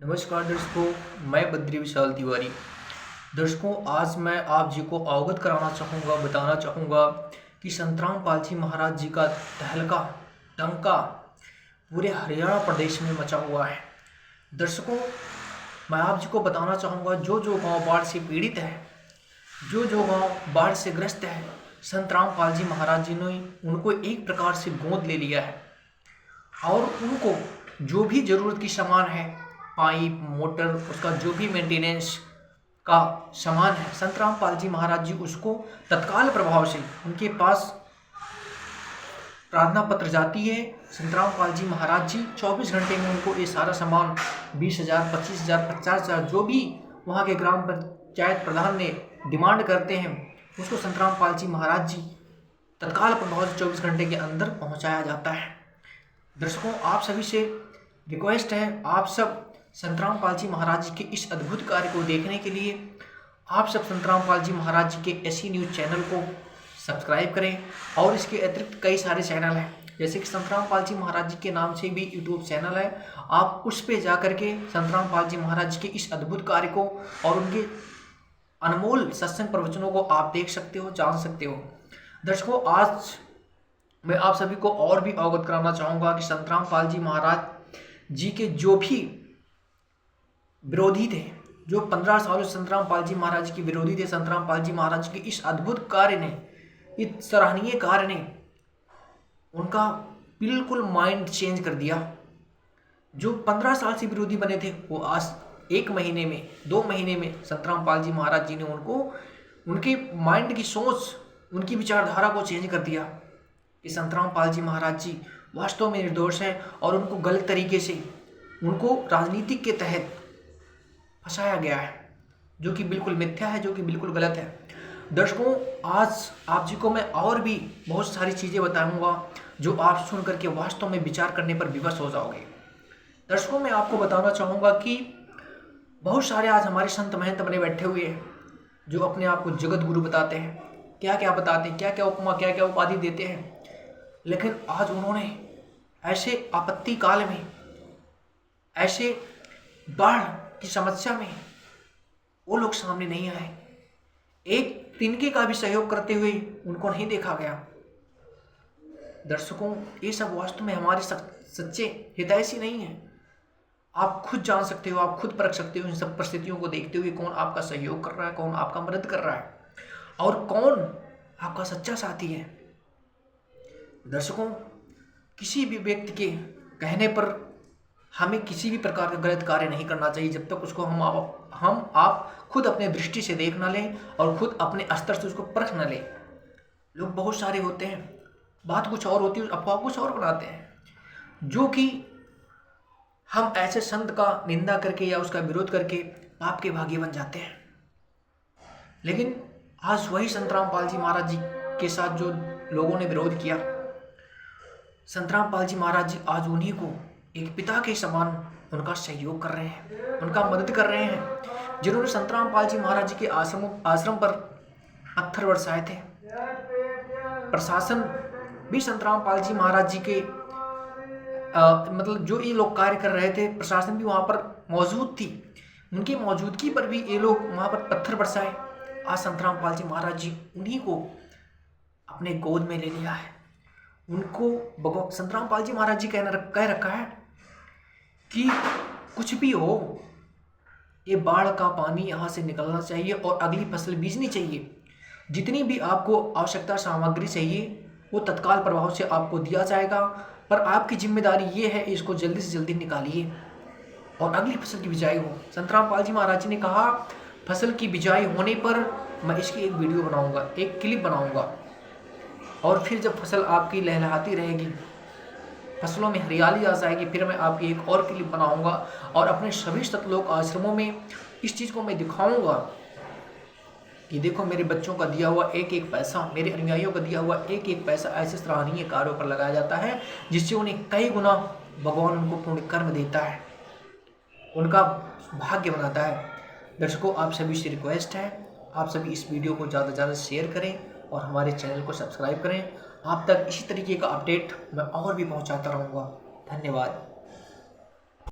नमस्कार दर्शकों, मैं बद्री विशाल तिवारी। दर्शकों, आज मैं आप जी को अवगत कराना चाहूँगा, बताना चाहूँगा कि संतराम पालजी महाराज जी का तहलका डंका पूरे हरियाणा प्रदेश में मचा हुआ है। दर्शकों, मैं आप जी को बताना चाहूँगा जो गांव बाढ़ से पीड़ित है, जो गांव बाढ़ से ग्रस्त है, संतराम पालजी महाराज जी ने उनको एक प्रकार से गोद ले लिया है और उनको जो भी ज़रूरत की सामान है, पाइप मोटर, उसका जो भी मेंटेनेंस का सामान है, संतराम पालजी महाराज जी उसको तत्काल प्रभाव से उनके पास प्रार्थना पत्र जाती है। संतराम पालजी महाराज जी 24 घंटे में उनको ये सारा सामान 20,000, 25,000, 50,000 जो भी वहाँ के ग्राम पंचायत प्रधान ने डिमांड करते हैं, उसको संतराम पालजी महाराज जी तत्काल प्रभाव से 24 घंटे के अंदर पहुँचाया जाता है। दर्शकों, आप सभी से रिक्वेस्ट है, आप सब संतराम पालजी महाराज जी के इस अद्भुत कार्य को देखने के लिए आप सब संतराम पालजी महाराज जी के ऐसी न्यूज़ चैनल को सब्सक्राइब करें। और इसके अतिरिक्त कई सारे चैनल हैं, जैसे कि संतराम पालजी महाराज जी के नाम से भी यूट्यूब चैनल है, आप उस पर जा करके संतराम पालजी महाराज जी के इस अद्भुत कार्य को और उनके अनमोल सत्संग प्रवचनों को आप देख सकते हो, जान सकते हो। दर्शकों, आज मैं आप सभी को और भी अवगत कराना चाहूँगा कि संतराम पालजी महाराज जी के जो भी विरोधी थे, जो 15 सालों से संतराम पालजी महाराज जी के विरोधी थे, संतराम पालजी महाराज के इस अद्भुत कार्य ने, इस सराहनीय कार्य ने उनका बिल्कुल माइंड चेंज कर दिया। जो 15 साल से विरोधी बने थे, वो आज 1 महीने में, 2 महीने में संतराम पालजी महाराज जी ने उनको, उनके माइंड की सोच, उनकी विचारधारा को चेंज कर दिया कि संतराम पालजी महाराज जी वास्तव में निर्दोष हैं और उनको गलत तरीके से उनको राजनीतिक के तहत फंसाया गया है, जो कि बिल्कुल मिथ्या है, जो कि बिल्कुल गलत है। दर्शकों, आज आप जी को मैं और भी बहुत सारी चीज़ें बताऊंगा जो आप सुन करके वास्तव में विचार करने पर विवश हो जाओगे। दर्शकों, मैं आपको बताना चाहूँगा कि बहुत सारे आज हमारे संत महंत बने बैठे हुए हैं जो अपने आप को जगत गुरु बताते हैं, क्या क्या बताते हैं, क्या क्या उपमा, क्या क्या उपाधि देते हैं, लेकिन आज उन्होंने ऐसे आपत्ति काल में, ऐसे बाढ़ की समस्या में वो लोग सामने नहीं आए। एक तिनके का भी सहयोग करते हुए उनको नहीं देखा गया। दर्शकों, ये सब वास्तव में हमारे सच्चे हितैषी नहीं है। आप खुद जान सकते हो, आप खुद परख सकते हो इन सब परिस्थितियों को देखते हुए कौन आपका सहयोग कर रहा है, कौन आपका मदद कर रहा है और कौन आपका सच्चा साथी है। दर्शकों, किसी भी व्यक्ति के कहने पर हमें किसी भी प्रकार का गलत कार्य नहीं करना चाहिए जब तक उसको हम आप खुद अपने दृष्टि से देख ना लें और खुद अपने स्तर से उसको परख ना लें। लोग बहुत सारे होते हैं, बात कुछ और होती है, अफवाह कुछ और बनाते हैं, जो कि हम ऐसे संत का निंदा करके या उसका विरोध करके पाप के भागी बन जाते हैं। लेकिन आज वही संतराम पालजी महाराज जी के साथ जो लोगों ने विरोध किया, संतराम पालजी महाराज जी आज उन्हीं को एक पिता के समान उनका सहयोग कर रहे हैं, उनका मदद कर रहे हैं। जिन्होंने संतराम पालजी महाराज जी के आश्रम पर पत्थर बरसाए थे, प्रशासन भी संतराम पालजी महाराज जी के मतलब जो ये लोग कार्य कर रहे थे, प्रशासन भी वहाँ पर मौजूद थी, उनकी मौजूदगी पर भी ये लोग वहाँ पर पत्थर बरसाए। आज संतराम पालजी महाराज जी उन्हीं को अपने गोद में ले लिया है। उनको संतराम पालजी महाराज जी कह रखा है कि कुछ भी हो, ये बाढ़ का पानी यहाँ से निकलना चाहिए और अगली फसल बीजनी चाहिए। जितनी भी आपको आवश्यकता सामग्री चाहिए वो तत्काल प्रभाव से आपको दिया जाएगा, पर आपकी जिम्मेदारी ये है इसको जल्दी से जल्दी निकालिए और अगली फसल की बिजाई हो। संतराम पालजी महाराज जी ने कहा, फसल की बिजाई होने पर मैं इसकी एक वीडियो बनाऊंगा, एक क्लिप बनाऊंगा, और फिर जब फसल आपकी लहलहाती रहेगी, फसलों में हरियाली आ जाएगी, फिर मैं आपकी एक और क्लिप बनाऊंगा और अपने सभी सतलोक आश्रमों में इस चीज़ को मैं दिखाऊंगा कि देखो मेरे बच्चों का दिया हुआ एक एक पैसा, मेरे अनुयायियों का दिया हुआ एक एक पैसा ऐसे सराहनीय कार्यों पर लगाया जाता है जिससे उन्हें कई गुना भगवान उनको पुण्य कर्म देता है, उनका भाग्य बनाता है। दर्शकों, आप सभी से रिक्वेस्ट है, आप सभी इस वीडियो को ज़्यादा से ज़्यादा शेयर करें और हमारे चैनल को सब्सक्राइब करें। आप तक इसी तरीके का अपडेट मैं और भी पहुंचाता रहूँगा। धन्यवाद।